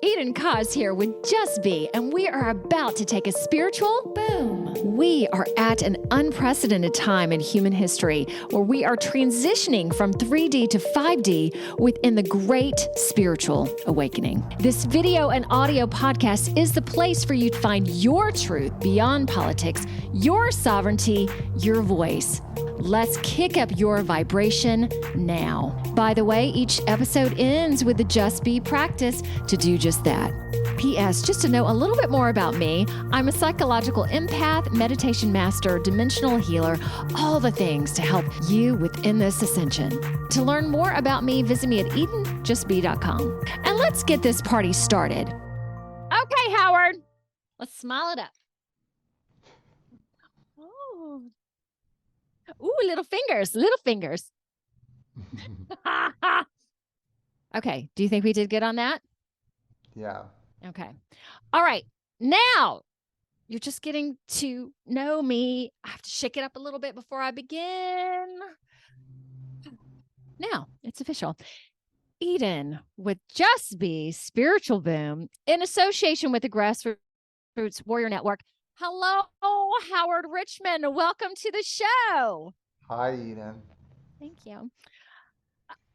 Eden Koz here with Just Be, and we are about to take a spiritual boom. We are at an unprecedented time in human history where we are transitioning from 3D to 5D within the great spiritual awakening. This video and audio podcast is the place for you to find your truth beyond politics, your sovereignty, your voice. Let's kick up your vibration now. By the way, each episode ends with the Just Be practice to do just that. P.S. Just to know a little bit more about me, I'm a psychological empath, meditation master, dimensional healer, all the things to help you within this ascension. To learn more about me, visit me at edenjustbe.com. And let's get this party started. Okay, Howard, let's smile it up. Oh. Ooh, little fingers, little fingers. Okay, do you think we did good on that? Yeah. Okay. All right. Now, you're just getting to know me. I have to shake it up a little bit before I begin. Now, it's official. Eden with Just Be Spiritual Boom in association with the Grassroots Warrior Network. Hello, Howard Richman. Welcome to the show. Hi, Eden. Thank you.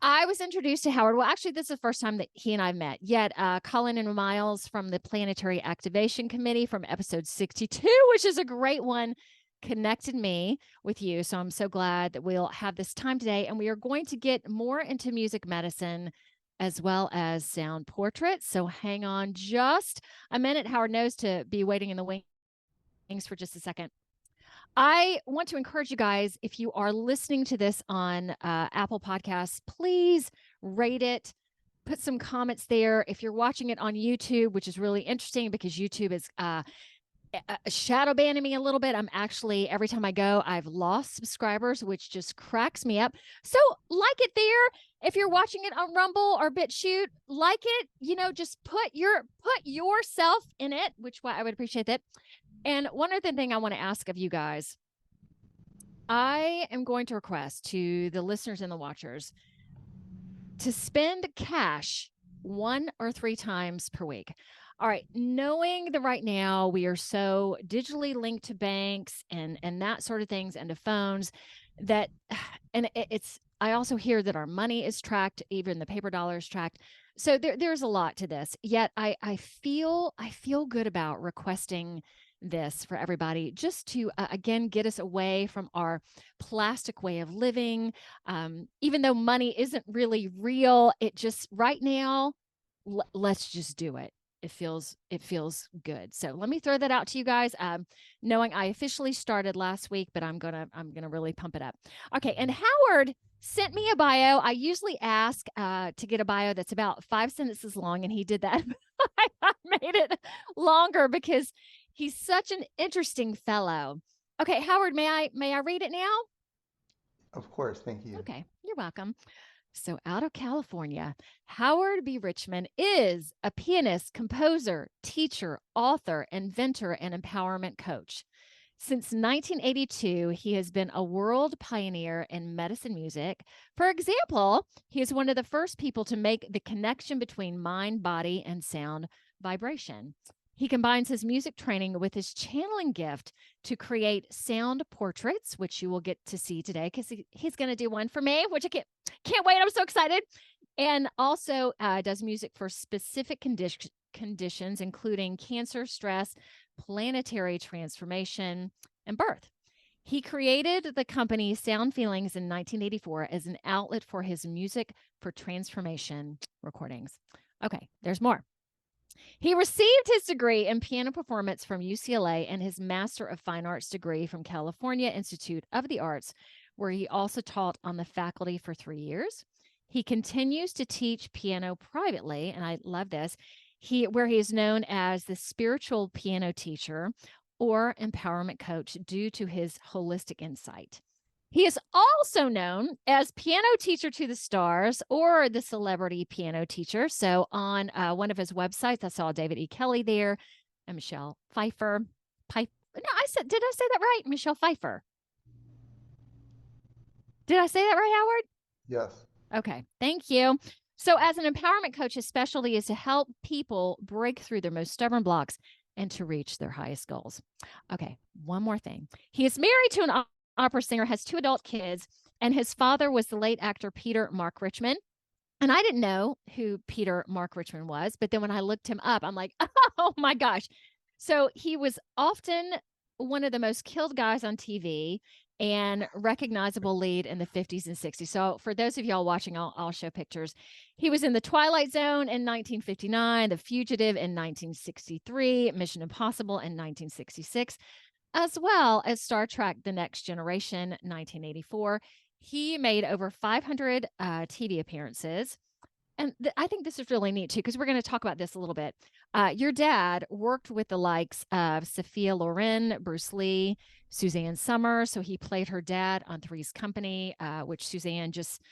I was introduced to Howard. Well, actually, this is the first time that he and I met. Yet, Colin and Miles from the Planetary Activation Committee from episode 62, which is a great one, connected me with you. So I'm so glad that we'll have this time today. And we are going to get more into music medicine as well as sound portraits. So hang on just a minute. Howard knows to be waiting in the wings for just a second. I want to encourage you guys, if you are listening to this on Apple Podcasts, please rate it, put some comments there. If you're watching it on YouTube, which is really interesting because YouTube is shadow banning me a little bit. I'm actually, every time I go, I've lost subscribers, which just cracks me up. So like it there. If you're watching it on Rumble or BitChute, like it, just put yourself in it, which I would appreciate that. And one other thing I want to ask of you guys, I am going to request to the listeners and the watchers to spend cash 1 or 3 times per week. All right, knowing that right now we are so digitally linked to banks and that sort of things and to phones that, and I also hear that our money is tracked, even the paper dollar is tracked. So there's a lot to this. Yet I feel good about requesting this for everybody, just to again get us away from our plastic way of living. Even though money isn't really real, it just right now, let's just do it. It feels good. So let me throw that out to you guys. Knowing I officially started last week, but I'm gonna really pump it up. Okay, and Howard sent me a bio. I usually ask to get a bio that's about 5 sentences long, and he did that. I made it longer because he's such an interesting fellow. Okay, Howard, may I read it now? Of course, thank you. Okay, you're welcome. So out of California, Howard B. Richman is a pianist, composer, teacher, author, inventor, and empowerment coach. Since 1982, he has been a world pioneer in medicine music. For example, he is one of the first people to make the connection between mind, body, and sound vibration. He combines his music training with his channeling gift to create sound portraits, which you will get to see today because he's going to do one for me, which I can't wait. I'm so excited. And also does music for specific conditions, including cancer, stress, planetary transformation, and birth. He created the company Sound Feelings in 1984 as an outlet for his music for transformation recordings. Okay, there's more. He received his degree in piano performance from UCLA and his Master of Fine Arts degree from California Institute of the Arts, where he also taught on the faculty for 3 years. He continues to teach piano privately, and I love this, where he is known as the spiritual piano teacher or empowerment coach due to his holistic insight. He is also known as piano teacher to the stars or the celebrity piano teacher. So on one of his websites, I saw David E. Kelly there and Michelle Pfeiffer. Did I say that right? Michelle Pfeiffer. Did I say that right, Howard? Yes. Okay, thank you. So, as an empowerment coach, his specialty is to help people break through their most stubborn blocks and to reach their highest goals. Okay, one more thing. He is married to an opera singer, has 2 adult kids, and his father was the late actor Peter Mark Richman. And I didn't know who Peter Mark Richman was, but then when I looked him up, I'm like, oh my gosh. So he was often one of the most killed guys on TV and recognizable lead in the 50s and 60s. So for those of y'all watching, I'll show pictures. He was in The Twilight Zone in 1959, The Fugitive in 1963, Mission Impossible in 1966, as well as Star Trek The Next Generation 1984. He made over 500 TV appearances. And I think this is really neat too, because we're going to talk about this a little bit. Your dad worked with the likes of Sophia Loren, Bruce Lee, Suzanne Summers. So he played her dad on Three's Company, which Suzanne just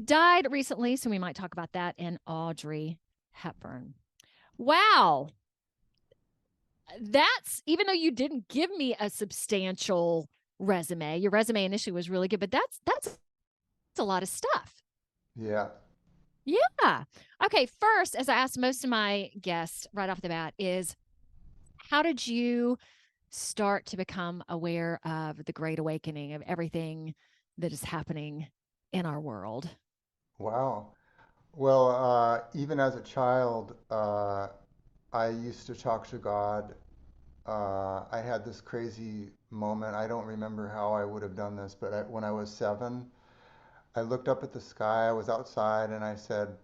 died recently. So we might talk about that, and Audrey Hepburn. Wow. That's, even though you didn't give me a substantial resume, your resume initially was really good, but that's a lot of stuff. Yeah. Yeah. Okay. First, as I asked most of my guests right off the bat, is how did you start to become aware of the Great Awakening, of everything that is happening in our world? Wow. Well, even as a child, I used to talk to God. I had this crazy moment. I don't remember how I would have done this, but when I was 7, I looked up at the sky. I was outside and I said,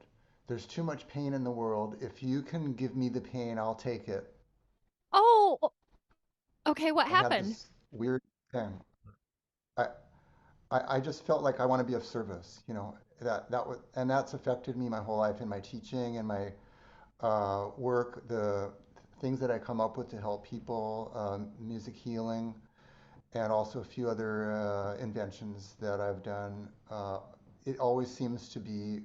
"There's too much pain in the world. If you can give me the pain, I'll take it." Oh, okay. What I had happened? this weird thing. I, I just felt like I want to be of service, that was, and that's affected me my whole life in my teaching and my work, the things that I come up with to help people, music healing, and also a few other inventions that I've done. It always seems to be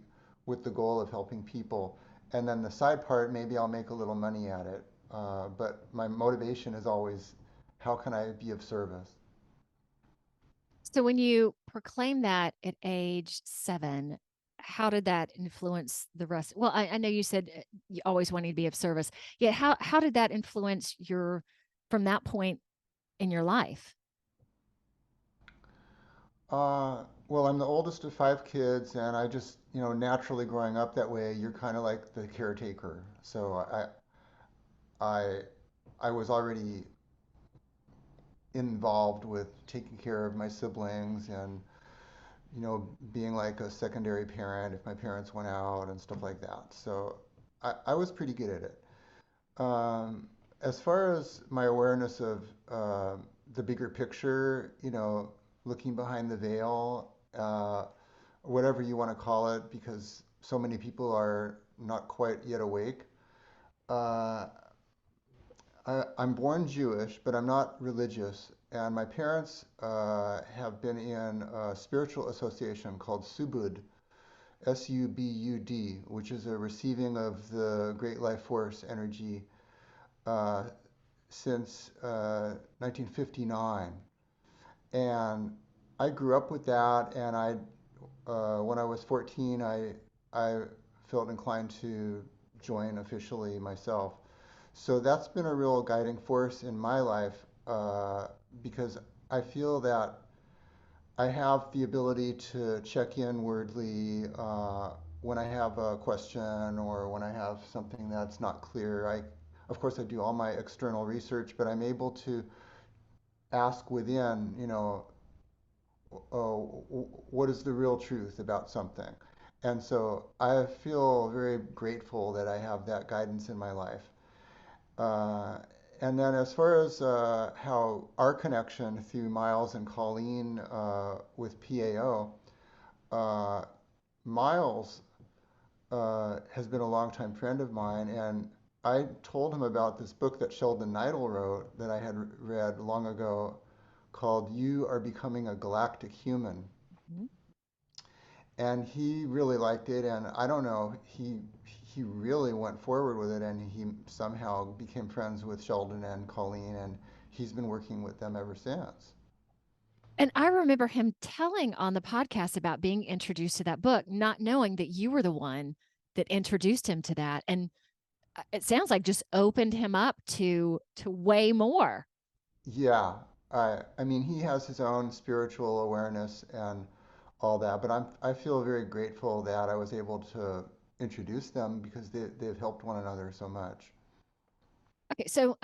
with the goal of helping people. And then the side part, maybe I'll make a little money at it. But my motivation is always, how can I be of service? So, when you proclaimed that at age 7, how did that influence the rest? Well, I know you said you always wanted to be of service. Yet, how did that influence your from that point in your life? Well, I'm the oldest of 5 kids, and I just, naturally growing up that way, you're kind of like the caretaker. So I, I was already involved with taking care of my siblings and, being like a secondary parent if my parents went out and stuff like that. So I was pretty good at it. As far as my awareness of the bigger picture, looking behind the veil, whatever you want to call it, because so many people are not quite yet awake. Uh, I'm born Jewish, but I'm not religious. And my parents have been in a spiritual association called Subud, Subud, which is a receiving of the great life force energy uh, since 1959. And I grew up with that, and when I was 14, I felt inclined to join officially myself. So that's been a real guiding force in my life because I feel that I have the ability to check inwardly when I have a question or when I have something that's not clear. Of course, I do all my external research, but I'm able to ask within, what is the real truth about something? And so I feel very grateful that I have that guidance in my life. Uh, and then as far as how our connection through Miles and Colleen with PAO, uh, Miles has been a longtime friend of mine, and I told him about this book that Sheldon Neidl wrote that I had read long ago called You Are Becoming a Galactic Human. Mhm. And he really liked it, and I don't know, he really went forward with it, and he somehow became friends with Sheldon and Colleen, and he's been working with them ever since. And I remember him telling on the podcast about being introduced to that book, not knowing that you were the one that introduced him to that, and it sounds like just opened him up to way more. Yeah, I mean, he has his own spiritual awareness and all that, but I feel very grateful that I was able to introduce them because they've helped one another so much. Okay, so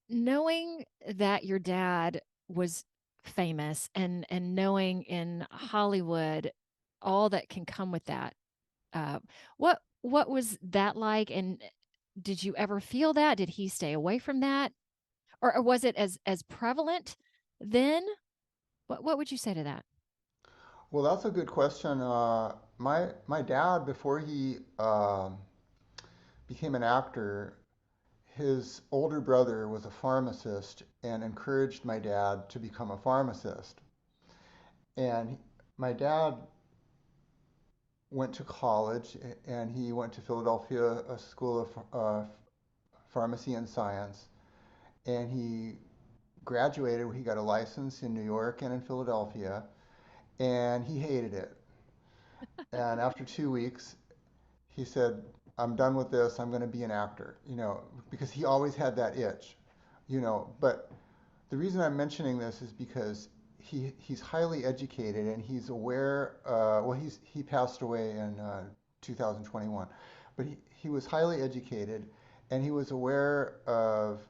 knowing that your dad was famous, and knowing in Hollywood all that can come with that, uh, what was that like? And did you ever feel that? Did he stay away from that, or was it as prevalent then? What would you say to that? Well, that's a good question. My dad, before he became an actor, his older brother was a pharmacist and encouraged my dad to become a pharmacist. And my dad went to college and he went to Philadelphia School of Pharmacy and Science. And he graduated. He got a license in New York and in Philadelphia, and he hated it. And after 2 weeks, he said, I'm done with this. I'm going to be an actor, because he always had that itch. But the reason I'm mentioning this is because he's highly educated and he's aware. Well, he passed away in 2021, but he was highly educated and he was aware of,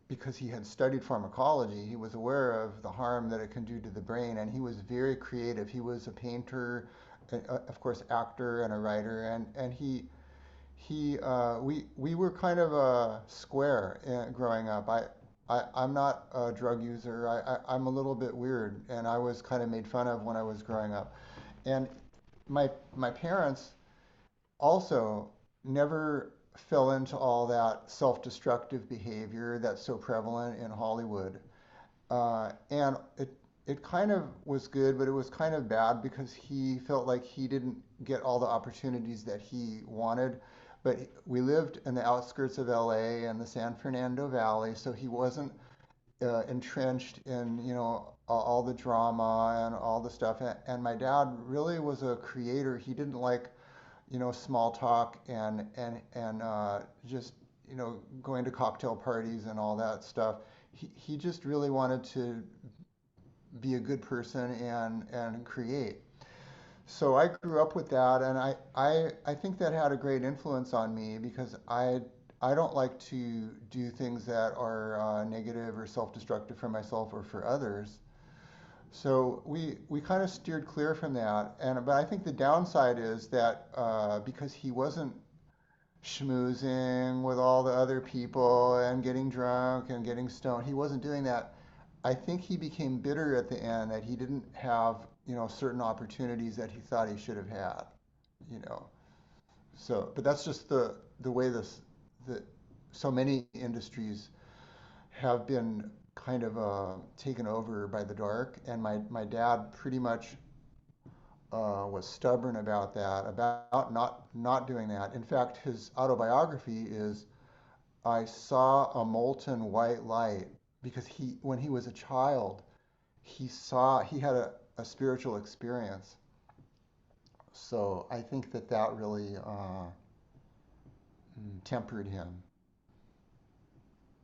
because he had studied pharmacology, he was aware of the harm that it can do to the brain, and he was very creative. He was a painter, of course, actor, and a writer, and we were kind of a square growing up. I'm not a drug user. I'm a little bit weird, and I was kind of made fun of when I was growing up. And my parents also never fell into all that self-destructive behavior that's so prevalent in Hollywood. And it kind of was good, but it was kind of bad because he felt like he didn't get all the opportunities that he wanted. But we lived in the outskirts of LA and the San Fernando Valley, so he wasn't entrenched in, all the drama and all the stuff. And my dad really was a creator. He didn't like, small talk and just, going to cocktail parties and all that stuff. He just really wanted to be a good person and create. So I grew up with that, and I think that had a great influence on me because I don't like to do things that are negative or self-destructive for myself or for others. So we kind of steered clear from that, and but I think the downside is that because he wasn't schmoozing with all the other people and getting drunk and getting stoned, he wasn't doing that. I think he became bitter at the end that he didn't have, certain opportunities that he thought he should have had, you know. So, but that's just the way the so many industries have been kind of taken over by the dark, and my dad pretty much was stubborn about that, about not doing that. In fact, his autobiography is I saw a molten white light because when he was a child, he had a spiritual experience. So I think that really tempered him.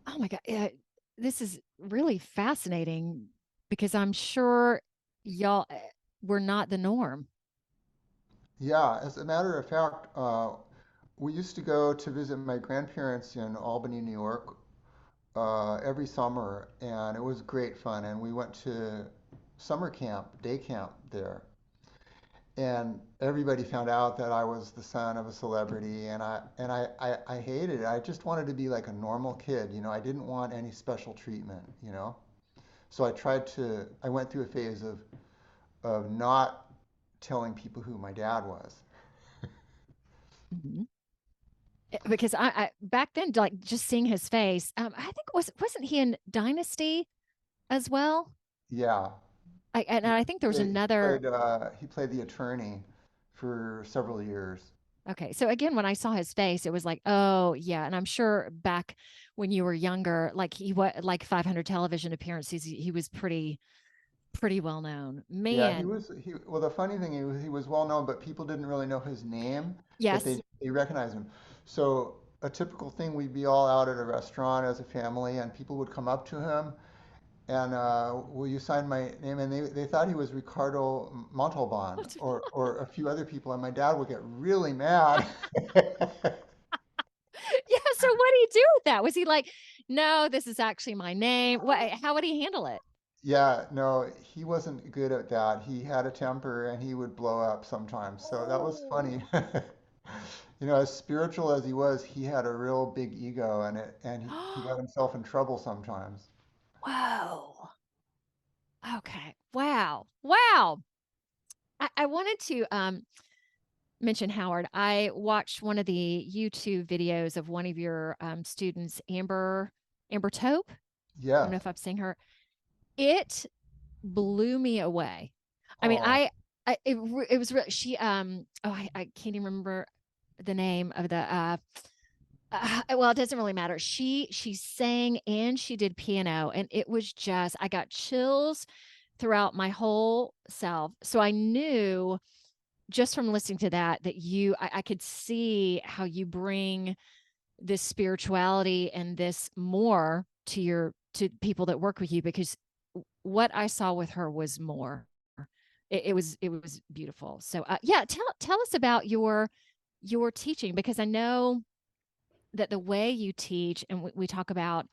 Oh my God. Yeah, this is really fascinating because I'm sure y'all were not the norm. Yeah, as a matter of fact, we used to go to visit my grandparents in Albany, New York, every summer, and it was great fun. And we went to summer camp, day camp there. And everybody found out that I was the son of a celebrity, and I hated it. I just wanted to be like a normal kid, I didn't want any special treatment. So I went through a phase of not telling people who my dad was. Mhm. Because I back then, like just seeing his face, I think wasn't he in Dynasty as well? Yeah, And yeah. I think there was another. He played the attorney for several years. Okay, so again, when I saw his face, it was like, oh yeah, and I'm sure back when you were younger, like he was like 500 television appearances, he was pretty. pretty well known. Yeah, Man, well, the funny thing, he was well known, but people didn't really know his name, but yes. they recognized him. So a typical thing, we'd be all out at a restaurant as a family, and people would come up to him and, will you sign my name? And they thought he was Ricardo Montalban or a few other people, and my dad would get really mad. Yeah, so what did he do with that? Was he like, "No, this is actually my name." What how would he handle it? Yeah, no, he wasn't good at that. He had a temper and he would blow up sometimes. So that was funny. Oh. You know, as spiritual as he was, he had a real big ego and he got himself in trouble sometimes. Whoa. Okay. Wow. Wow. I wanted to mention Howard. I watched one of the YouTube videos of one of your students, Amber Tope. I don't Yeah. know if I'm saying her. It blew me away. I mean, Oh, it was really she oh I can't even remember the name of the well, it doesn't really matter. She sang and she did piano, and it was just I got chills throughout my whole self. So I knew just from listening to that that I could see how you bring this spirituality and this more to your to people that work with you because what I saw with her was more. It was beautiful. So yeah, tell us about your teaching because I know that the way you teach and we talk about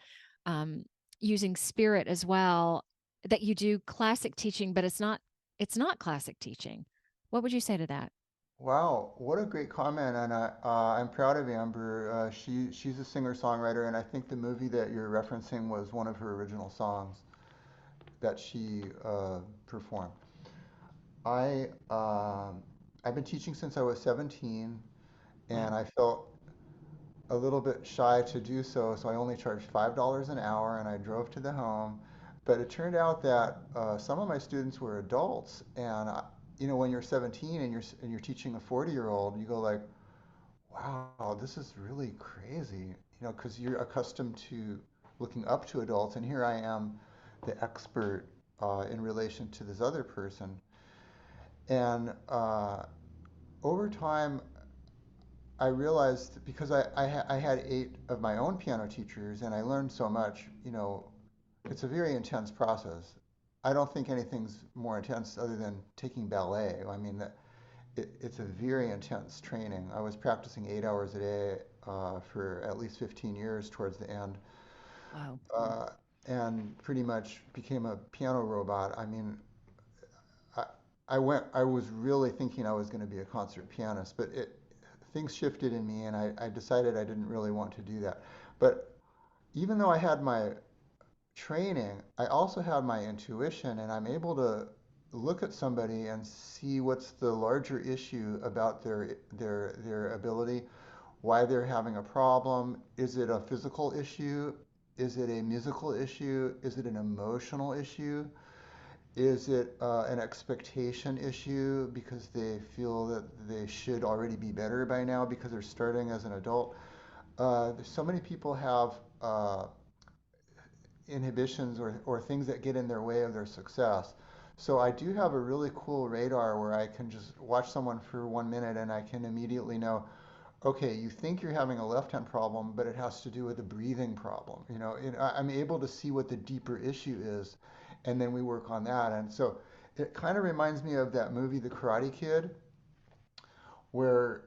um, using spirit as well that you do classic teaching but it's not classic teaching. What would you say to that? wow. What a great comment. And I'm proud of Amber. She's a singer-songwriter, and I think the movie that you're referencing was one of her original songs that she performed. I I've been teaching since I was 17, and Wow. I felt a little bit shy to do so, so I only charged $5 an hour, and I drove to the home. But it turned out that some of my students were adults, and you know, when you're 17 and you're teaching a 40-year-old, you go like, "Wow, this is really crazy," you know, because you're accustomed to looking up to adults, and here I am, the expert in relation to this other person. And over time, I realized because I had 8 of my own piano teachers and I learned so much, you know, it's a very intense process. I don't think anything's more intense other than taking ballet. I mean, it's a very intense training. I was practicing 8 hours a day for at least 15 years towards the end, Wow. uh, and pretty much became a piano robot. I mean, I, I was really thinking I was going to be a concert pianist, but things shifted in me and I decided I didn't really want to do that. But even though I had my training, I also had my intuition and I'm able to look at somebody and see what's the larger issue about their ability, why they're having a problem. Is it a physical issue? Is it a musical issue? Is it an emotional issue? Is it an expectation issue because they feel that they should already be better by now because they're starting as an adult? So many people have inhibitions or things that get in their way of their success. So I do have a really cool radar where I can just watch someone for 1 minute and I can immediately know, okay, you think you're having a left hand problem, but it has to do with a breathing problem. You know, I'm able to see what the deeper issue is, and then we work on that. And so it kind of reminds me of that movie, The Karate Kid, where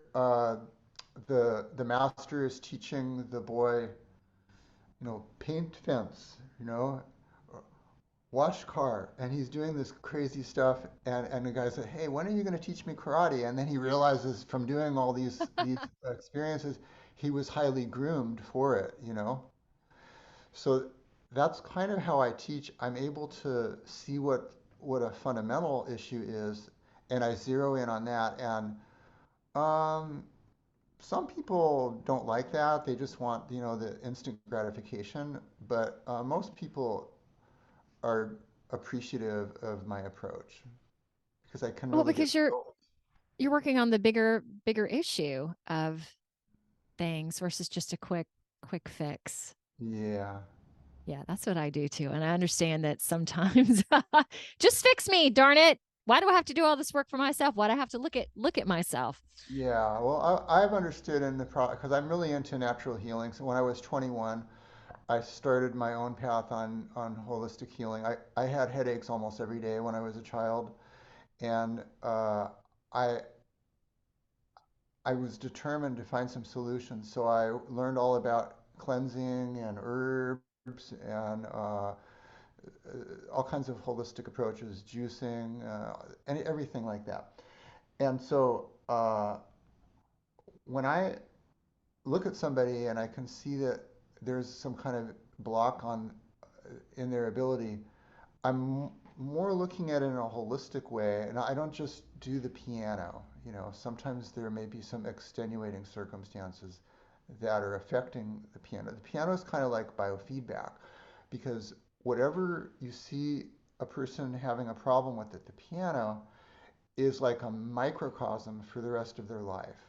the master is teaching the boy, you know, paint fence, you know, wash car, and he's doing this crazy stuff, and the guy said, "Hey, when are you going to teach me karate?" And then he realizes from doing all these experiences, he was highly groomed for it, you know. So that's kind of how I teach. I'm able to see what a fundamental issue is, and I zero in on that. And um, some people don't like that. They just want, you know, the instant gratification. But most people are appreciative of my approach because I can Well, really get because to both. you're working on the bigger issue of things versus just a quick fix. Yeah, Yeah, that's what I do too. And I understand that sometimes just fix me, darn it. Why do I have to do all this work for myself? Why do I have to look at myself? Yeah, well, I've understood in the because I'm really into natural healing. So when I was 21, I started my own path on holistic healing. I had headaches almost every day when I was a child, and I I was determined to find some solutions. So I learned all about cleansing and herbs and all kinds of holistic approaches, juicing, everything like that. And so when I look at somebody and I can see that there's some kind of block on in their ability, I'm more looking at it in a holistic way, and I don't just do the piano. You know, sometimes there may be some extenuating circumstances that are affecting the piano. The piano is kind of like biofeedback because whatever you see a person having a problem with at the piano is like a microcosm for the rest of their life.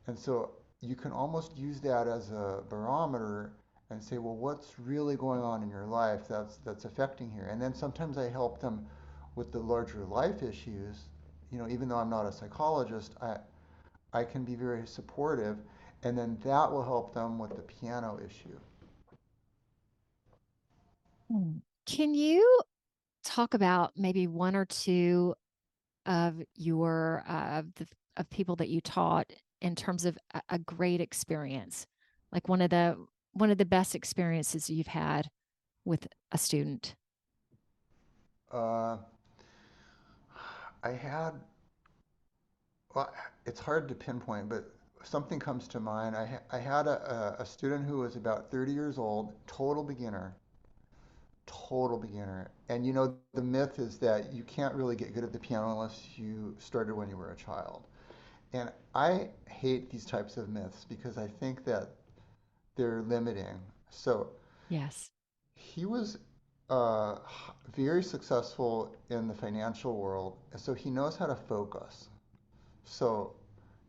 And so you can almost use that as a barometer and say, well, what's really going on in your life that's affecting here? And then sometimes I help them with the larger life issues. You know, even though I'm not a psychologist, I can be very supportive, and then that will help them with the piano issue. Hmm. Can you talk about maybe one or two of your of people that you taught in terms of a great experience, like one of the best experiences you've had with a student? Uh, I had, well, it's hard to pinpoint, but something comes to mind. I had a student who was about 30 years old, total beginner. And you know, the myth is that you can't really get good at the piano unless you started when you were a child. And I hate these types of myths because I think that they're limiting. So Yes. he was uh, very successful in the financial world, so he knows how to focus. So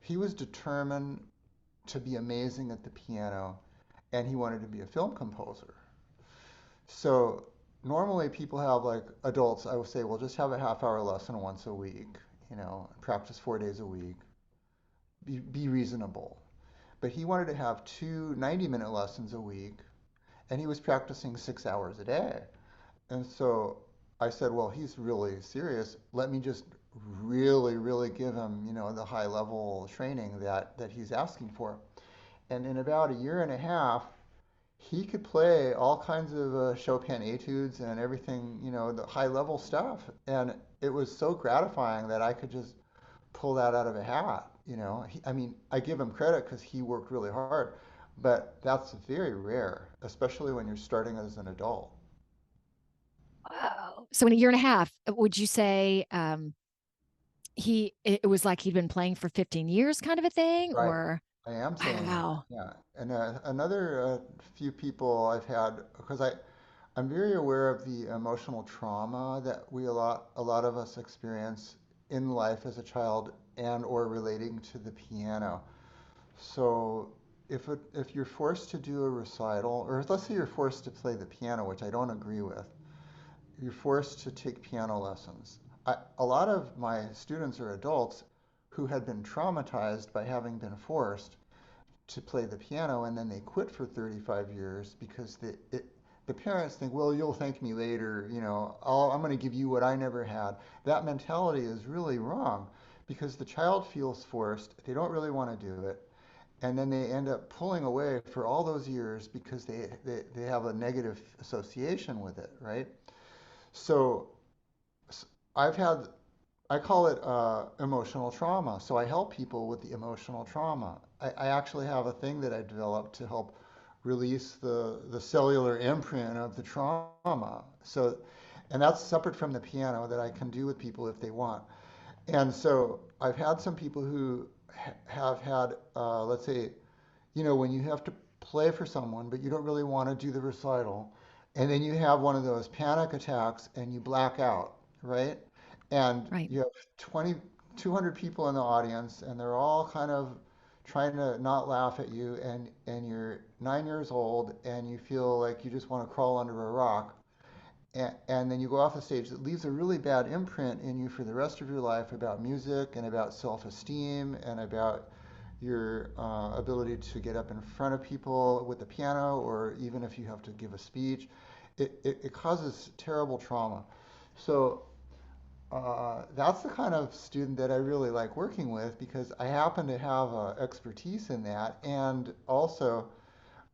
he was determined to be amazing at the piano, and he wanted to be a film composer. So normally people have like adults, I would say, well, just have a half hour lesson once a week, you know, practice 4 days a week, be reasonable. But he wanted to have two 90-minute lessons a week, and he was practicing 6 hours a day. And so I said, well, he's really serious. Let me just really, really give him, you know, the high level training that he's asking for. And in about a year and a half, he could play all kinds of Chopin etudes and everything, you know, the high level stuff. And it was so gratifying that I could just pull that out of a hat. You know, I mean, I give him credit because he worked really hard, but that's very rare, especially when you're starting as an adult. Wow. So in a year and a half, would you say it was like he'd been playing for 15 years kind of a thing, Right. or I am saying that. wow. Yeah. And another few people I've had, because I'm very aware of the emotional trauma that a lot of us experience in life as a child and or relating to the piano. So if you're forced to do a recital, or let's say you're forced to play the piano, which I don't agree with, you're forced to take piano lessons. A lot of my students are adults who had been traumatized by having been forced to play the piano, and then they quit for 35 years because the parents think, well, you'll thank me later, you know, I'm going to give you what I never had. That mentality is really wrong because the child feels forced, they don't really want to do it, and then they end up pulling away for all those years because they have a negative association with it, right? So I've had, I call it emotional trauma. So I help people with the emotional trauma. I actually have a thing that I developed to help release the cellular imprint of the trauma. So, and that's separate from the piano that I can do with people if they want. And so I've had some people who have had, let's say, you know, when you have to play for someone, but you don't really want to do the recital, and then you have one of those panic attacks and you black out, right? And Right. you have 200 people in the audience, and they're all kind of trying to not laugh at you, and you're 9 years old and you feel like you just want to crawl under a rock, and then you go off the stage, it leaves a really bad imprint in you for the rest of your life about music and about self-esteem and about your ability to get up in front of people with the piano, or even if you have to give a speech. It causes terrible trauma. So that's the kind of student that I really like working with because I happen to have expertise in that, and also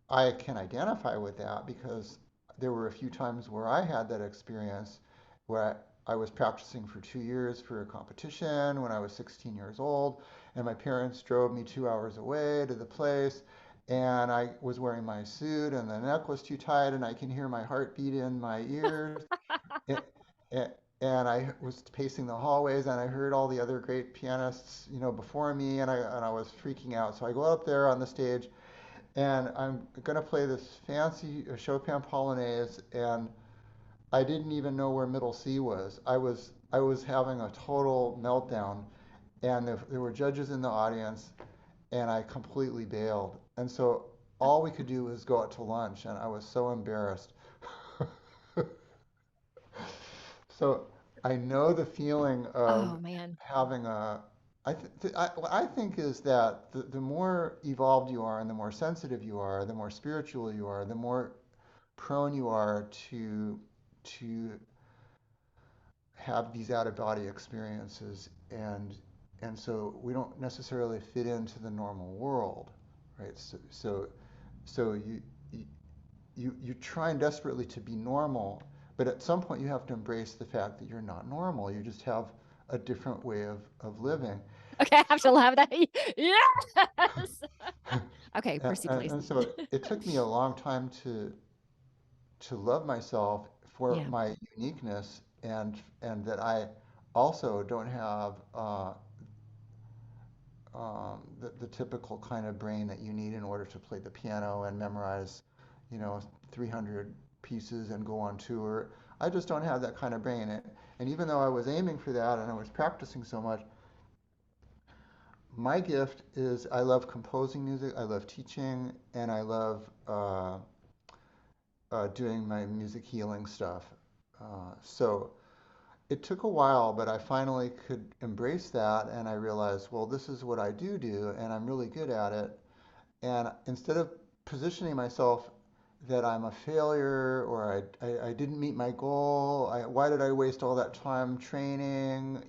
I can identify with that because there were a few times where I had that experience where I was practicing for 2 years for a competition when I was 16 years old, and my parents drove me 2 hours away to the place, and I was wearing my suit, and the neck was too tight, and I can hear my heartbeat in my ears. It, and I was pacing the hallways, and I heard all the other great pianists, before me, and I was freaking out. So I go up there on the stage, and I'm gonna play this fancy Chopin Polonaise, and I didn't even know where middle C was. I was having a total meltdown, and there were judges in the audience, and I completely bailed. And so all we could do was go out to lunch, and I was so embarrassed. So I know the feeling of Oh man. having a. What I think is that the more evolved you are and the more sensitive you are, the more spiritual you are, the more prone you are to have these out of body experiences, and so we don't necessarily fit into the normal world, right? So you're trying desperately to be normal, but at some point you have to embrace the fact that you're not normal. You just have a different way of living. Okay, I have to So, laugh at that. Yes. Okay, and, proceed, and please. and so it took me a long time to love myself for Yeah. my uniqueness, and that I also don't have the typical kind of brain that you need in order to play the piano and memorize, 300 pieces and go on tour. I just don't have that kind of brain. And even though I was aiming for that and I was practicing so much, my gift is I love composing music, I love teaching, and I love doing my music healing stuff. So it took a while, but I finally could embrace that, and I realized, well, this is what I do, and I'm really good at it. And instead of positioning myself that I'm a failure or I didn't meet my goal, why did I waste all that time training,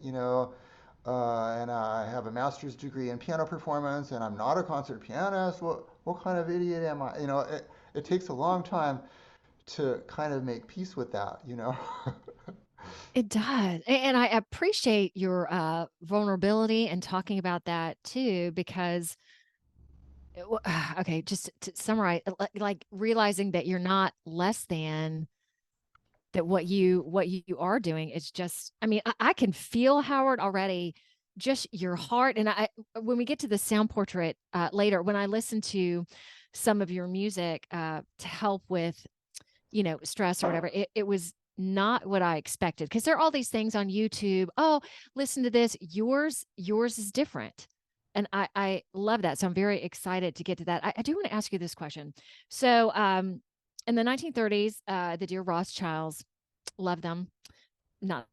and I have a master's degree in piano performance and I'm not a concert pianist. What kind of idiot am I? It takes a long time to kind of make peace with that. It does. And I appreciate your vulnerability and talking about that too, because okay, just to summarize, like realizing that you're not less than, that what you are doing is just, I mean, I can feel, Howard, already, just your heart. And I when we get to the sound portrait later, when I listen to some of your music to help with, stress or whatever, it was not what I expected, because there are all these things on YouTube. Oh, listen to this. Yours is different. And I love that. So I'm very excited to get to that. I do want to ask you this question. So in the 1930s, the dear Rothschilds, love them. Not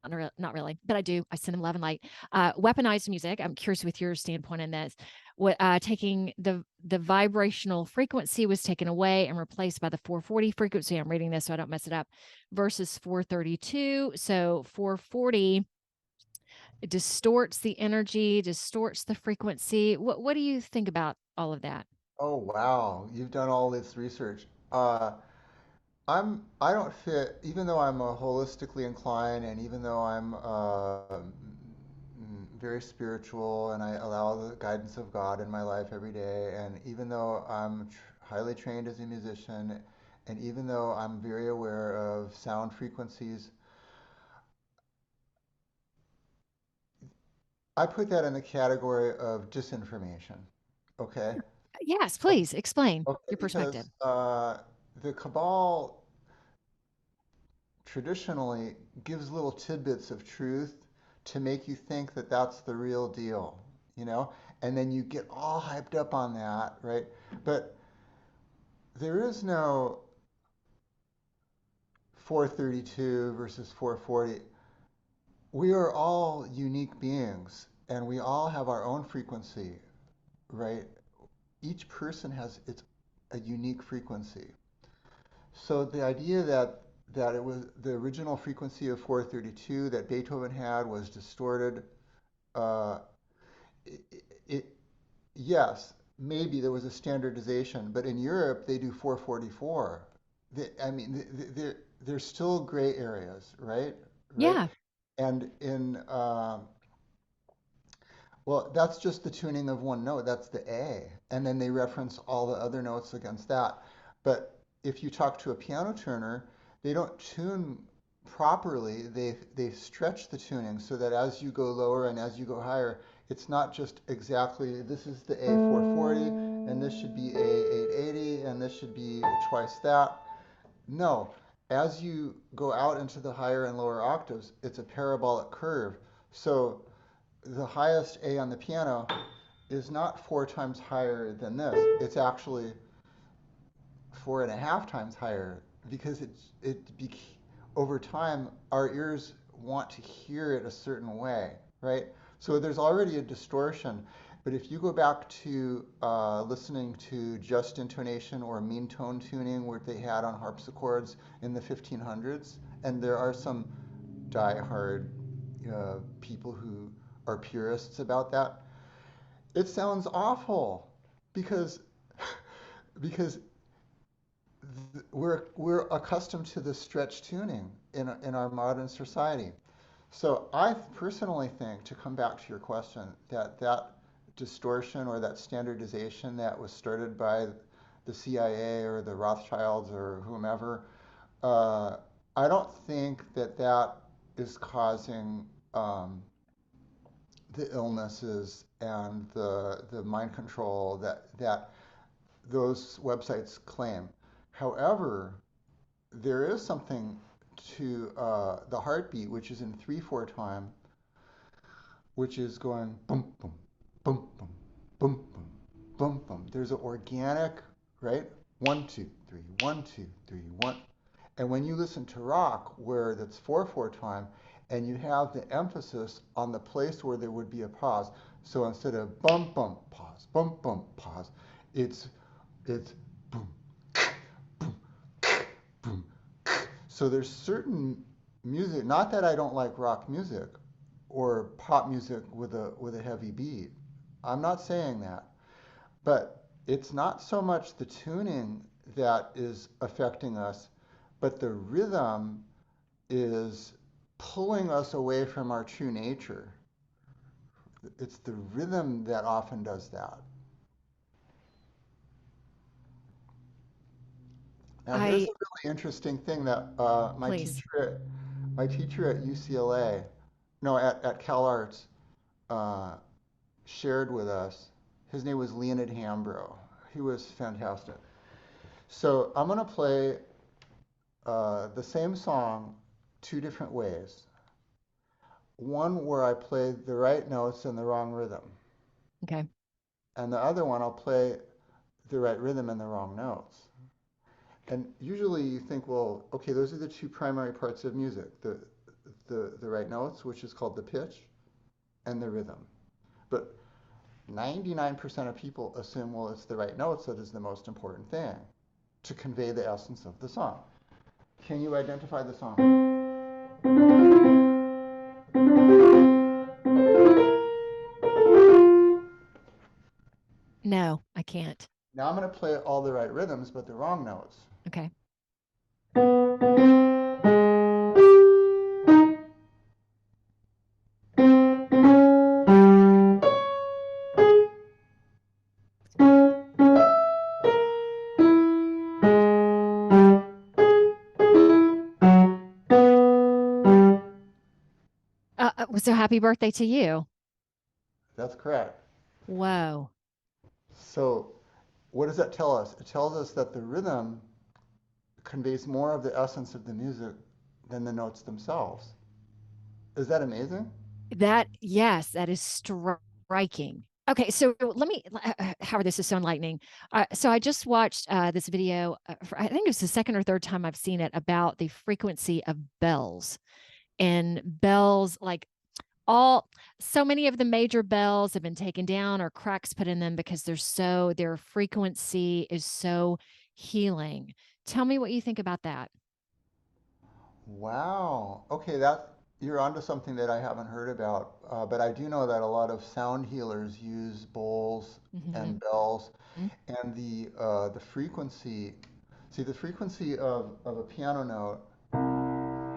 not really, but I do. I send them love and light. Weaponized music. I'm curious with your standpoint in this. What taking the vibrational frequency was taken away and replaced by the 440 frequency. I'm reading this so I don't mess it up. Versus 432. So 440 distorts the energy, distorts the frequency. What do you think about all of that? Oh, wow, you've done all this research. I don't fit, even though I'm a holistically inclined, and even though I'm very spiritual, and I allow the guidance of God in my life every day, and even though I'm highly trained as a musician, and even though I'm very aware of sound frequencies, I put that in the category of disinformation. Okay? Yes, please explain Okay, your perspective. because the cabal traditionally gives little tidbits of truth to make you think that that's the real deal, you know? and then you get all hyped up on that, right? But there is no 432 versus 440. We are all unique beings and we all have our own frequency, right? Each person has a unique frequency. So the idea that it was the original frequency of 432 that Beethoven had was distorted, uh, it, it yes, maybe there was a standardization, but in Europe they do 444. I mean, there's still gray areas, right? Right? Yeah. And in well, that's just the tuning of one note. That's the A. And then they reference all the other notes against that. But if you talk to a piano tuner, they don't tune properly. They stretch the tuning so that as you go lower and as you go higher, it's not just exactly this is the A440 and this should be A880 and this should be twice that. No, as you go out into the higher and lower octaves, it's a parabolic curve. So the highest A on the piano is not 4 times higher than this. It's actually 4.5 times higher because over time our ears want to hear it a certain way, right? So there's already a distortion. But if you go back to listening to just intonation or mean tone tuning, where they had on harpsichords in the 1500s, and there are some die-hard people who are purists about that, it sounds awful because because we're accustomed to the stretch tuning in our modern society. So I personally think, to come back to your question, that distortion or that standardization that was started by the CIA or the Rothschilds or whomever, uh, I don't think that is causing the illnesses and the mind control that those websites claim. However, there is something to the heartbeat, which is in 3/4 time, which is going boom, boom, boom, boom, boom, boom, boom, boom. There's an organic, right? 1, 2, 3, 1, 2, 3, 1. And when you listen to rock, where that's 4/4 time, and you have the emphasis on the place where there would be a pause. So instead of bum bum bum pause, it's boom boom boom. So there's certain music. Not that I don't like rock music or pop music with a heavy beat. I'm not saying that, but it's not so much the tuning that is affecting us, but the rhythm is pulling us away from our true nature. It's the rhythm that often does that. Now, here's a I really interesting thing that please. my teacher at UCLA, no, at Cal Arts, uh, shared with us. His name was Leonid Hambro. He was fantastic. So I'm going to play the same song 2 different ways. One where I play the right notes and the wrong rhythm. Okay. And the other one I'll play the right rhythm and the wrong notes. And usually you think, well, okay, those are the 2 primary parts of music, the right notes, which is called the pitch, and the rhythm. But 99% of people assume, well, it's the right notes that is the most important thing to convey the essence of the song. Can you identify the song? No, I can't. Now I'm going to play all the right rhythms, but the wrong notes. Okay. So happy birthday to you. That's correct. Whoa. So what does that tell us? It tells us that the rhythm conveys more of the essence of the music than the notes themselves. Is that amazing? That, yes, that is striking. Okay, so let me, Howard, this is so enlightening. So I just watched this video, I think it was the second or third time I've seen it, about the frequency of bells. And bells, like all, so many of the major bells have been taken down or cracks put in them because their frequency is so healing. Tell me what you think about that. Wow. Okay, that you're onto something that I haven't heard about. But I do know that a lot of sound healers use bowls Mm-hmm. and bells, and the frequency. See, the frequency of a piano note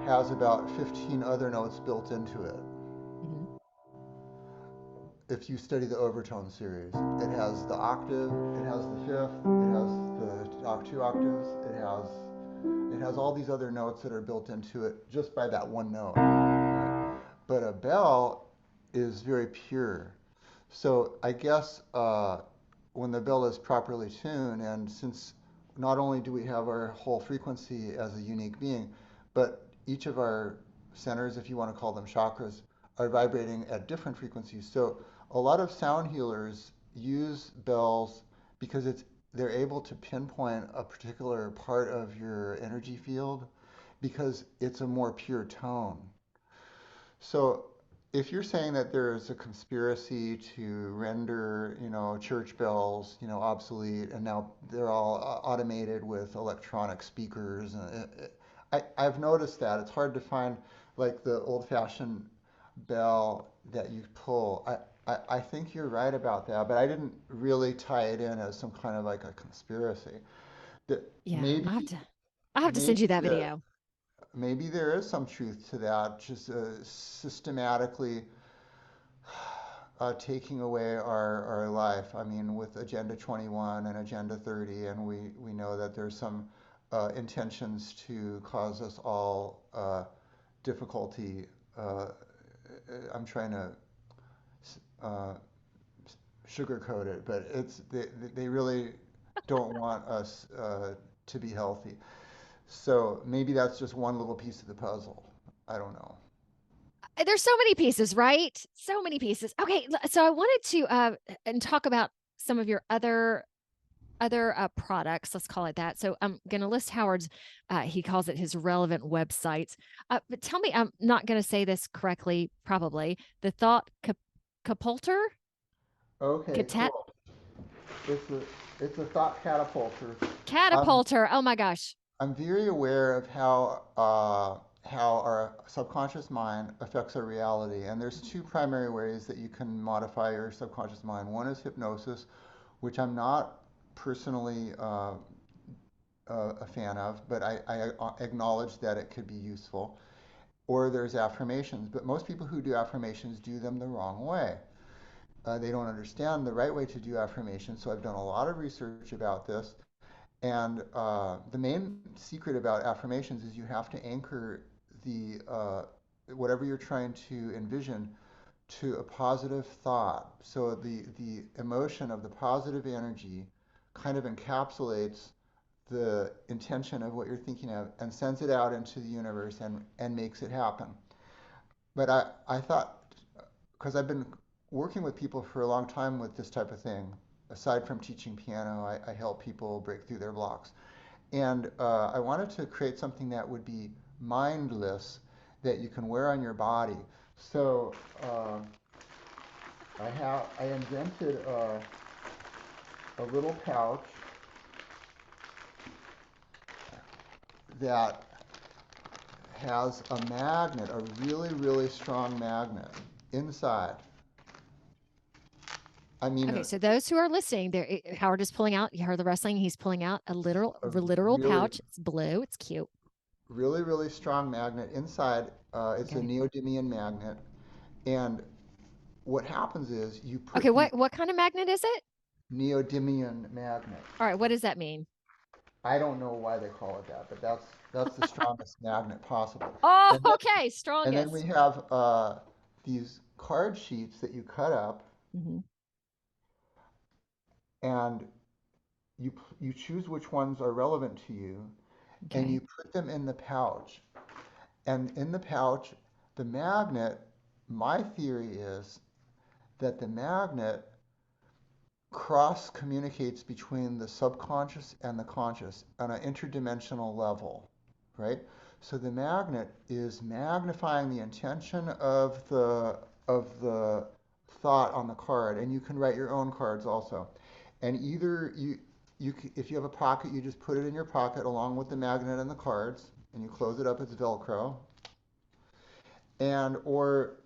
has about 15 other notes built into it. Mm-hmm. If you study the overtone series, it has the octave, it has the fifth, it has the two octaves, it has all these other notes that are built into it just by that one note. Right? But a bell is very pure. So I guess when the bell is properly tuned, and since not only do we have our whole frequency as a unique being, but each of our centers, if you want to call them chakras, are vibrating at different frequencies. So a lot of sound healers use bells because they're able to pinpoint a particular part of your energy field because it's a more pure tone. So if you're saying that there's a conspiracy to render, church bells, obsolete, and now they're all automated with electronic speakers, I've noticed that it's hard to find like the old-fashioned bell that you pull. I think you're right about that, but I didn't really tie it in as some kind of like a conspiracy. That Yeah, maybe I have to maybe send you that the video. maybe there is some truth to that, just systematically taking away our life. I mean, with Agenda 21 and Agenda 30, and we know that there's some intentions to cause us all difficulty. I'm trying to uh, sugarcoat it, but they really don't want us to be healthy. So maybe that's just one little piece of the puzzle. I don't know. There's so many pieces, right? So many pieces. Okay, so I wanted to and talk about some of your other products. Let's call it that. So I'm going to list Howard's. He calls it his relevant websites. But tell me, I'm not going to say this correctly. Probably the thought capulter, Okay, catat cool. It's a thought catapulter. I'm catapulter. Oh my gosh. I'm very aware of how our subconscious mind affects our reality, and there's two primary ways that you can modify your subconscious mind. One is hypnosis, which I'm not personally a fan of, but I acknowledge that it could be useful. Or there's affirmations, but most people who do affirmations do them the wrong way. They don't understand the right way to do affirmations, so I've done a lot of research about this. And the main secret about affirmations is you have to anchor the whatever you're trying to envision to a positive thought. So the emotion of the positive energy kind of encapsulates the intention of what you're thinking of and sends it out into the universe and makes it happen. But I thought, because I've been working with people for a long time with this type of thing, aside from teaching piano, I help people break through their blocks. And I wanted to create something that would be mindless that you can wear on your body. So I invented a little pouch that has a magnet, a really, really strong magnet inside. I mean, Okay, so those who are listening, there Howard is pulling out. You heard the wrestling. He's pulling out a a literal really, pouch. It's blue. It's cute. really, really strong magnet inside. It's a Okay. neodymium magnet, and what happens is you Okay. put these What kind of magnet is it? neodymium magnet. All right. What does that mean? I don't know why they call it that, but that's the strongest magnet possible. Oh, And then okay. and then we Strongest. have these card sheets that you cut up, Hmm. and you choose which ones are relevant to you, and Okay. you put them in the pouch. And in the pouch, the magnet, my theory is that the magnet cross communicates between the subconscious and the conscious on an interdimensional level, right? So the magnet is magnifying the intention of the thought on the card, and you can write your own cards also. And either if you have a pocket, you just put it in your pocket along with the magnet and the cards, and you close it up. It's Velcro, and or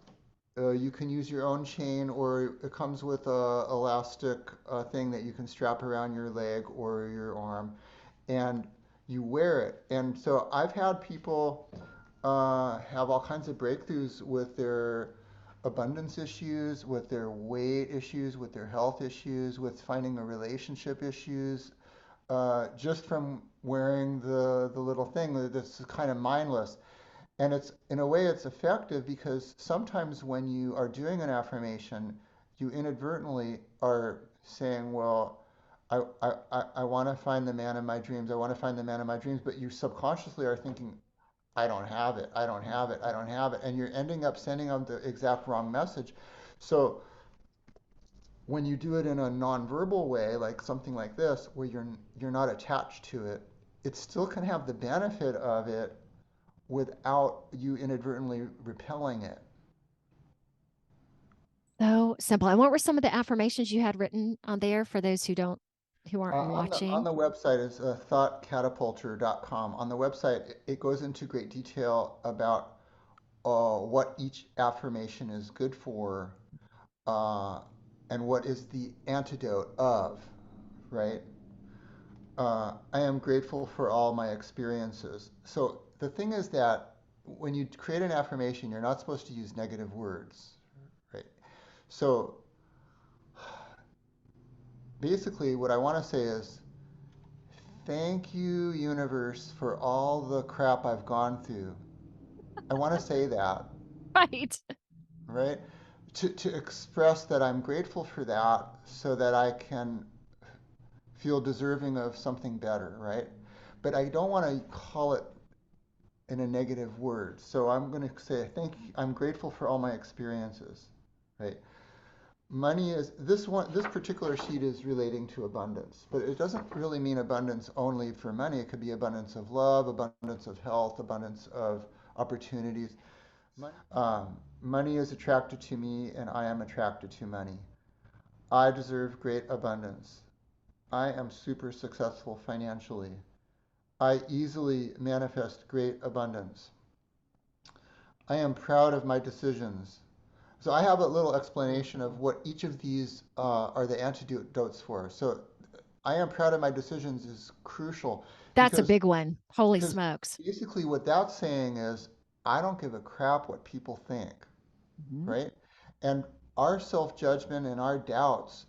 you can use your own chain, or it comes with a elastic thing that you can strap around your leg or your arm, and you wear it. And so I've had people have all kinds of breakthroughs with their abundance issues, with their weight issues, with their health issues, with finding a relationship issues, just from wearing the little thing that's kind of mindless. And it's in a way it's effective because sometimes when you are doing an affirmation, you inadvertently are saying, well, I want to find the man of my dreams. I want to find the man of my dreams. But you subconsciously are thinking, I don't have it. I don't have it. I don't have it. And you're ending up sending them the exact wrong message. So when you do it in a nonverbal way, like something like this, where you're not attached to it, it still can have the benefit of it without you inadvertently repelling it. So simple. And what were some of the affirmations you had written on there for those who aren't On the watching? website is thoughtcatapulter.com. On the website, it goes into great detail about what each affirmation is good for, uh, and what is the antidote of, right? I am grateful for all my experiences. So the thing is that when you create an affirmation, you're not supposed to use negative words, right? So basically, what I want to say is, thank you, universe, for all the crap I've gone through. I want to say that, Right. right? To express that I'm grateful for that so that I can feel deserving of something better, right? But I don't want to call it in a negative word. So I'm going to say, thank you, I'm grateful for all my experiences, right? Money is this particular sheet is relating to abundance, but it doesn't really mean abundance only for money. It could be abundance of love, abundance of health, abundance of opportunities. Money is attracted to me, and I am attracted to money. I deserve great abundance. I am super successful financially. I easily manifest great abundance. I am proud of my decisions. So I have a little explanation of what each of these are the antidotes for. So I am proud of my decisions is crucial That's a because big one. Holy because smokes. basically what that's saying is I don't give a crap what people think, Mhm. right? And our self-judgment and our doubts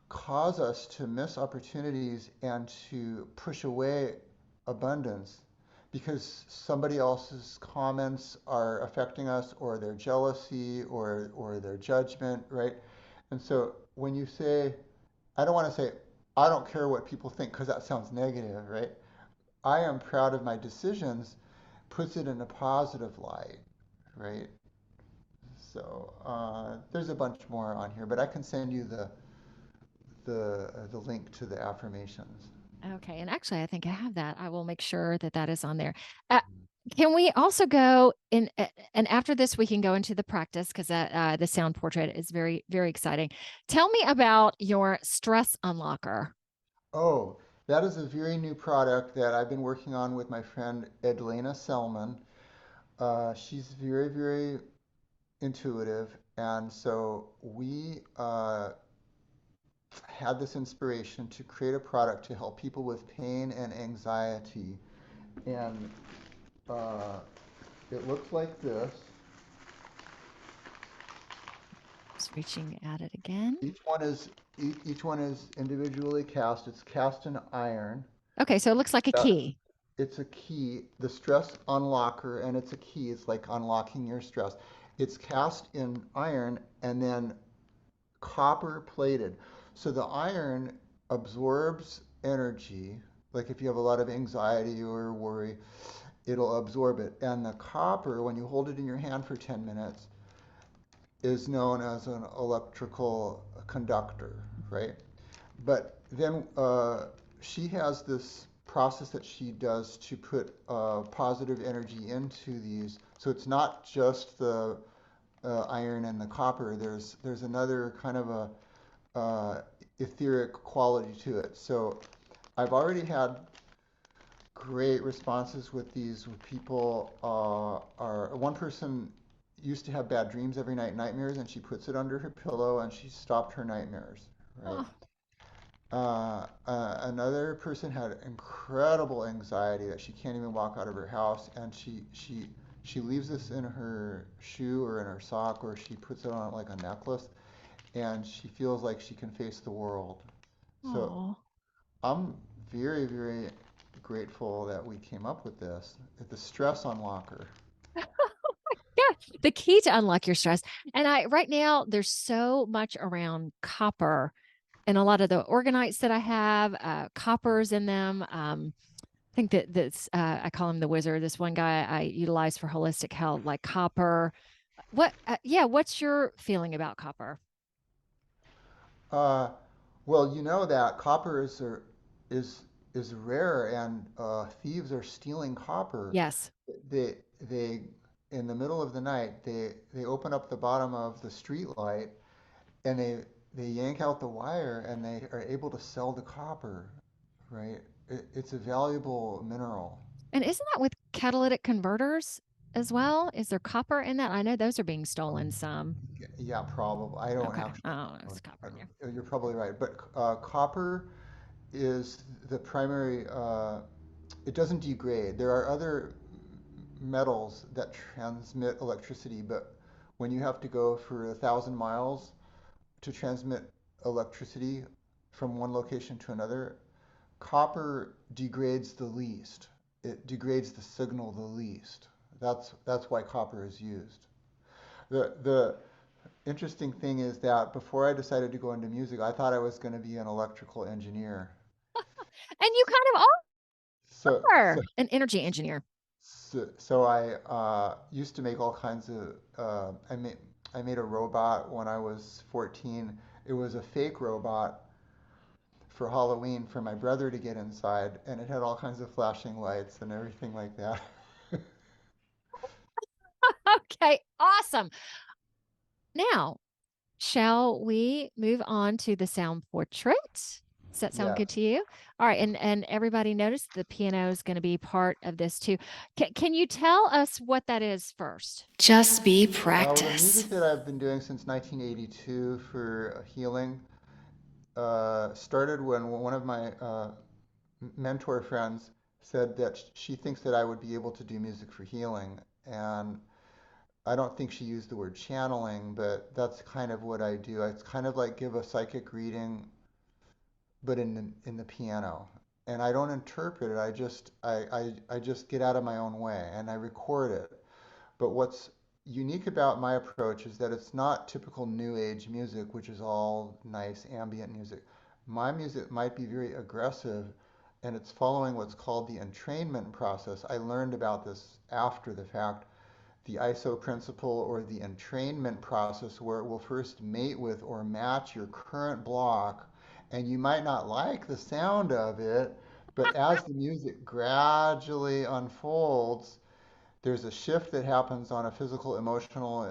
cause us to miss opportunities and to push away abundance because somebody else's comments are affecting us, or their jealousy, or their judgment, right? And so when you say, I don't want to say, I don't care what people think because that sounds negative, right? I am proud of my decisions puts it in a positive light, right? So there's a bunch more on here, but I can send you the link to the affirmations. Okay. And actually, I think I have that. I will make sure that that is on there. Uh, can we also go in? And after this, we can go into the practice because the sound portrait is very, very exciting. Tell me about your stress unlocker. Oh, that is a very new product that I've been working on with my friend Edlena Selman. She's very, very intuitive, and so we had this inspiration to create a product to help people with pain and anxiety. And uh, it looks like this. Just reaching at it again. Each one is each one is individually cast. It's cast in iron. Okay. So it looks like a Uh, key. it's a key, the stress unlocker, and it's a key. It's like unlocking your stress. It's cast in iron and then copper plated. So the iron absorbs energy. Like if you have a lot of anxiety or worry, it'll absorb it. And the copper, when you hold it in your hand for 10 minutes, is known as an electrical conductor, right? but then she has this process that she does to put positive energy into these. So it's not just the iron and the copper. There's another kind of a etheric quality to it. So I've already had great responses with these. With people are one person used to have bad dreams every night, nightmares, and she puts it under her pillow and she stopped her nightmares. Right. Oh, Another person had incredible anxiety that she can't even walk out of her house, and she leaves this in her shoe or in her sock, or she puts it on like a necklace, and she feels like she can face the world. So oh. I'm very, very grateful that we came up with this. The stress unlocker. Yeah, the key to unlock your stress. And I right now there's so much around copper and a lot of the organites that I have, coppers in them. I think that's I call him the wizard. This one guy I utilize for holistic health, like copper. What? Yeah, what's your feeling about copper? Uh, well, you know that copper is is rare, and thieves are stealing copper. Yes. They in the middle of the night they open up the bottom of the street light, and they yank out the wire, and they are able to sell the copper, right? It's a valuable mineral. And isn't that with catalytic converters as well? Is there copper in that? I know those are being stolen some. Yeah, probably. I don't Okay. actually Oh, know. it's copper in there. You're probably right, but copper is the primary. It doesn't degrade. There are other metals that transmit electricity, but when you have to go for 1,000 miles to transmit electricity from one location to another, copper degrades the least. It degrades the signal the least. That's why copper is used. The interesting thing is that before I decided to go into music, I thought I was going to be an electrical engineer. And you kind of So, so, are an energy engineer. so I used to make all kinds of. I made a robot when I was 14. It was a fake robot for Halloween for my brother to get inside, and it had all kinds of flashing lights and everything like that. Okay, awesome. Now, shall we move on to the sound portrait? Does that sound good Yes. to you? All right, and everybody notice the piano is going to be part of this too. Can you tell us what that is first? Just be Well, the practice. music that I've been doing since 1982 for healing started when one of my mentor friends said that she thinks that I would be able to do music for healing. And I don't think she used the word channeling, but that's kind of what I do. It's kind of like give a psychic reading, but in the piano. And I don't interpret it. I just get out of my own way and I record it. But what's unique about my approach is that it's not typical new age music, which is all nice ambient music. My music might be very aggressive, and it's following what's called the entrainment process. I learned about this after the fact. The ISO principle, or the entrainment process, where it will first mate with or match your current block, and you might not like the sound of it, but as the music gradually unfolds, there's a shift that happens on a physical, emotional,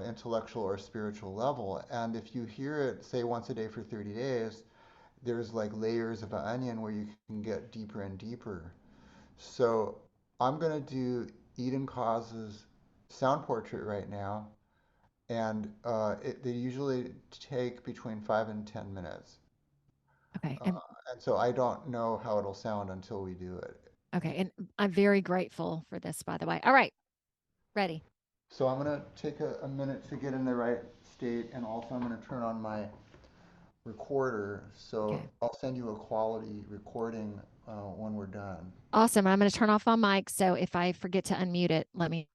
intellectual, or spiritual level. And if you hear it, say, once a day for 30 days, there's like layers of an onion where you can get deeper and deeper. So I'm going to do Eden Koz's sound portrait right now. And they usually take between 5 and 10 minutes. Okay, Uh, and so I don't know how it'll sound until we do it. and I'm very grateful for this, by the way. All right, ready. So I'm going to take a minute to get in the right state, and also I'm going to turn on my recorder. So Okay. I'll send you a quality recording when we're done. Awesome. I'm going to turn off my mic. So if I forget to unmute it, let me.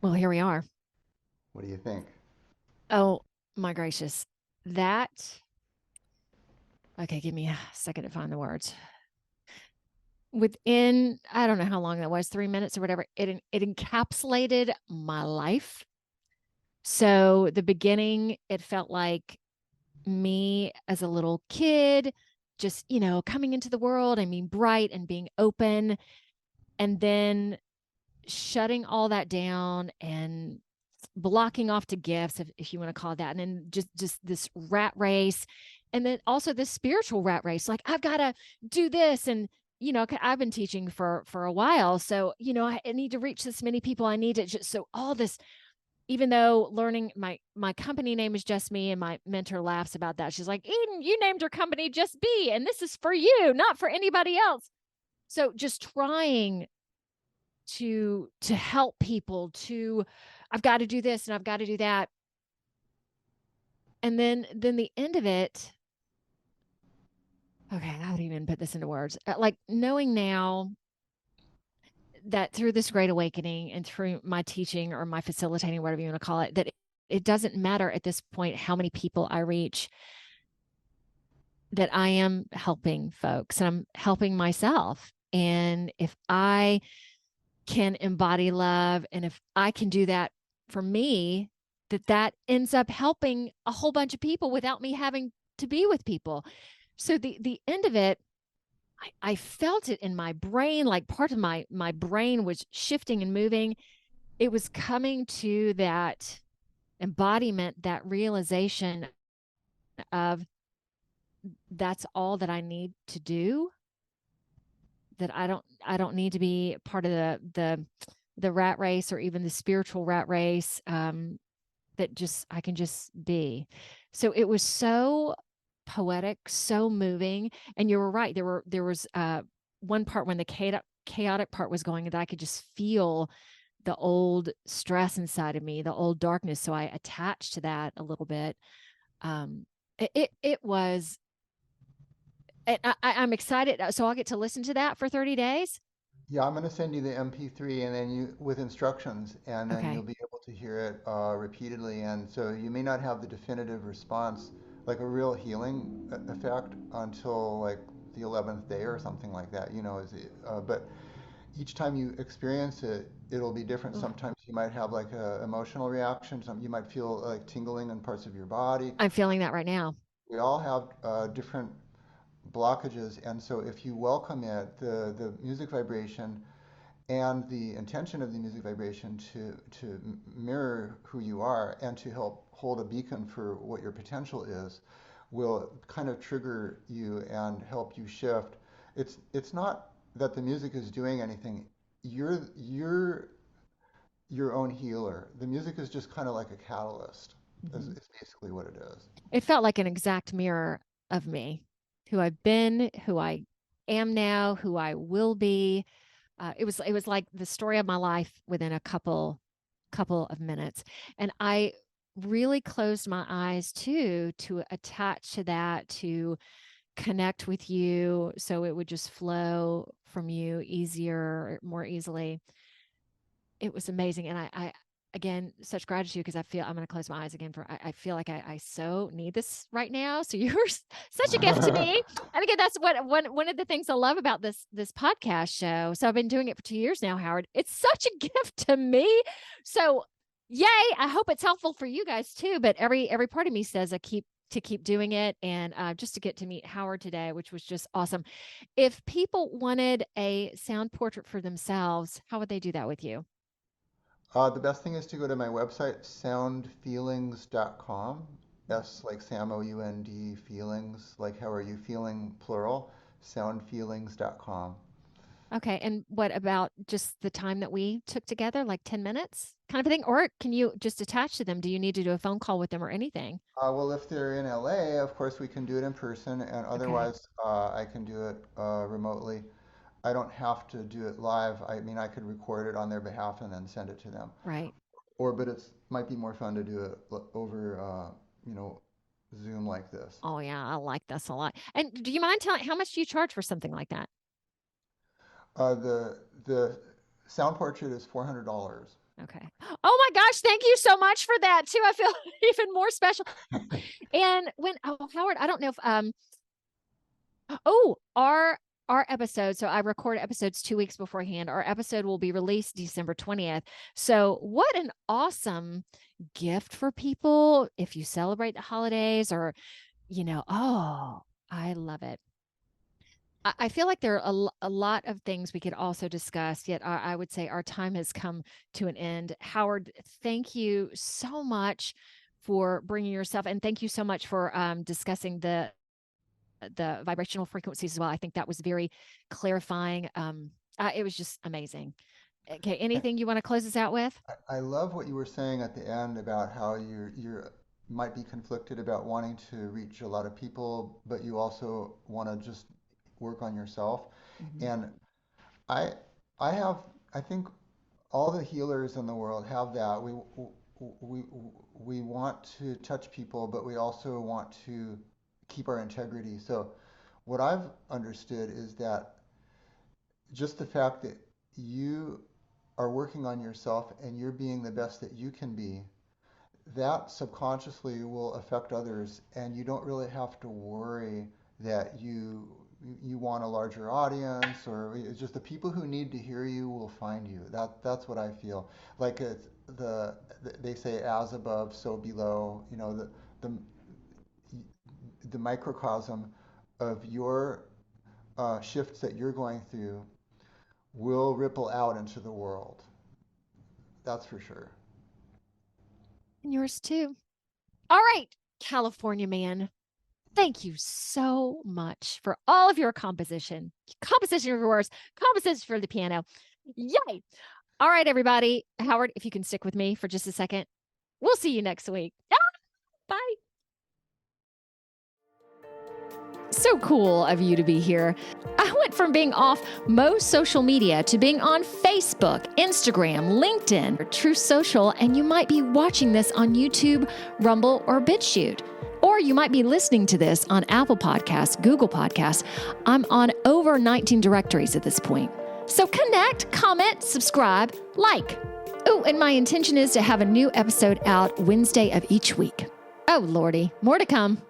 Well, here we are. What do you think? Oh my gracious. That, okay, give me a second to find the words. Within, I don't know how long that was, 3 minutes or whatever, it encapsulated my life. So the beginning, it felt like me as a little kid, just, coming into the world and being bright and being open, and then shutting all that down and blocking off to gifts, if you want to call it that, and then just this rat race, and then also this spiritual rat race, like I've got to do this, and I've been teaching for a while, so I need to reach this many people, I need to just, so all this, even though learning, my company name is Just Me, and my mentor laughs about that. She's like, Eden, you named your company Just Be, and this is for you, not for anybody else. So just trying to help people, to, I've got to do this and I've got to do that. And then the end of it, okay, how would I even put this into words? Like knowing now that through this great awakening and through my teaching or my facilitating, whatever you want to call it, that it doesn't matter at this point how many people I reach, that I am helping folks and I'm helping myself. And if I can embody love, and if I can do that for me, that ends up helping a whole bunch of people without me having to be with people. So the end of it, I felt it in my brain, like part of my brain was shifting and moving. It was coming to that embodiment, that realization of, that's all that I need to do, that I don't need to be part of the rat race, or even the spiritual rat race, that just, I can just be. So it was so poetic, so moving. And you were right, there was one part when the chaotic part was going, that I could just feel the old stress inside of me, the old darkness, so I attached to that a little bit. It was, I'm excited, so I'll get to listen to that for 30 days. Yeah, I'm going to send you the MP3 and then you with instructions, and then you'll Okay. be able to hear it repeatedly. And so you may not have the definitive response, like a real healing effect, until like the 11th day or something like that. But each time you experience it, it'll be different. Ooh, Sometimes you might have like a emotional reaction. Some you might feel like tingling in parts of your body. I'm feeling that right now. We all have different blockages, and so if you welcome it, the music vibration and the intention of the music vibration to mirror who you are and to help hold a beacon for what your potential is, will kind of trigger you and help you shift. It's not that the music is doing anything. You're your own healer. The music is just kind of like a catalyst. Mhm. Is basically what it is. It felt like an exact mirror of me, who I've been, who I am now, who I will be. It was like the story of my life within a couple of minutes, and I really closed my eyes too, to attach to that, to connect with you, so it would just flow from you easier, more easily. It was amazing. And I again, such gratitude, because I feel, I'm going to close my eyes again, for I feel like I so need this right now. So you're such a gift to me. And again, that's what one of the things I love about this podcast show. So I've been doing it for 2 years now, Howard. It's such a gift to me. So yay. I hope it's helpful for you guys too. But every part of me says I keep doing it, and just to get to meet Howard today, which was just awesome. If people wanted a sound portrait for themselves, how would they do that with you? The best thing is to go to my website, soundfeelings.com. S like Sam, OUND, feelings, like how are you feeling, plural, soundfeelings.com. Okay. And what about just the time that we took together, like 10 minutes kind of a thing? Or can you just attach to them? Do you need to do a phone call with them or anything? Well, if they're in LA, of course we can do it in person, and Okay. otherwise I can do it remotely. I don't have to do it live. I mean, I could record it on their behalf and then send it to them. Right. But it's might be more fun to do it over, you know, Zoom like this. Oh, yeah. I like this a lot. And do you mind telling, how much do you charge for something like that? The sound portrait is $400. Okay. Oh my gosh. Thank you so much for that too. I feel even more special. And Howard, I don't know if, our episode, so I record episodes 2 weeks beforehand. Our episode will be released December 20th. So what an awesome gift for people if you celebrate the holidays or, I love it. I feel like there are a lot of things we could also discuss, yet I would say our time has come to an end. Howard, thank you so much for bringing yourself, and thank you so much for discussing the vibrational frequencies as well. I think that was very clarifying. It was just amazing. Okay, anything you want to close us out with? I love what you were saying at the end about how you might be conflicted about wanting to reach a lot of people, but you also want to just work on yourself. Mhm. And I I have I think all the healers in the world have that. We we want to touch people, but we also want to keep our integrity. So what I've understood is that just the fact that you are working on yourself and you're being the best that you can be, that subconsciously will affect others, and you don't really have to worry that you want a larger audience, or it's just the people who need to hear you will find you. That's what I feel. Like it's they say as above, so below. The the microcosm of your shifts that you're going through will ripple out into the world. That's for sure. And yours too. All right, California man. Thank you so much for all of your composition of yours, composition for the piano. Yay. All right, everybody. Howard, if you can stick with me for just a second, we'll see you next week. Bye. So cool of you to be here. I went from being off most social media to being on Facebook, Instagram, LinkedIn, or True Social, and you might be watching this on YouTube, Rumble, or BitChute. Or you might be listening to this on Apple Podcasts, Google Podcasts. I'm on over 19 directories at this point. So connect, comment, subscribe, like. Oh, and my intention is to have a new episode out Wednesday of each week. Oh, Lordy, more to come.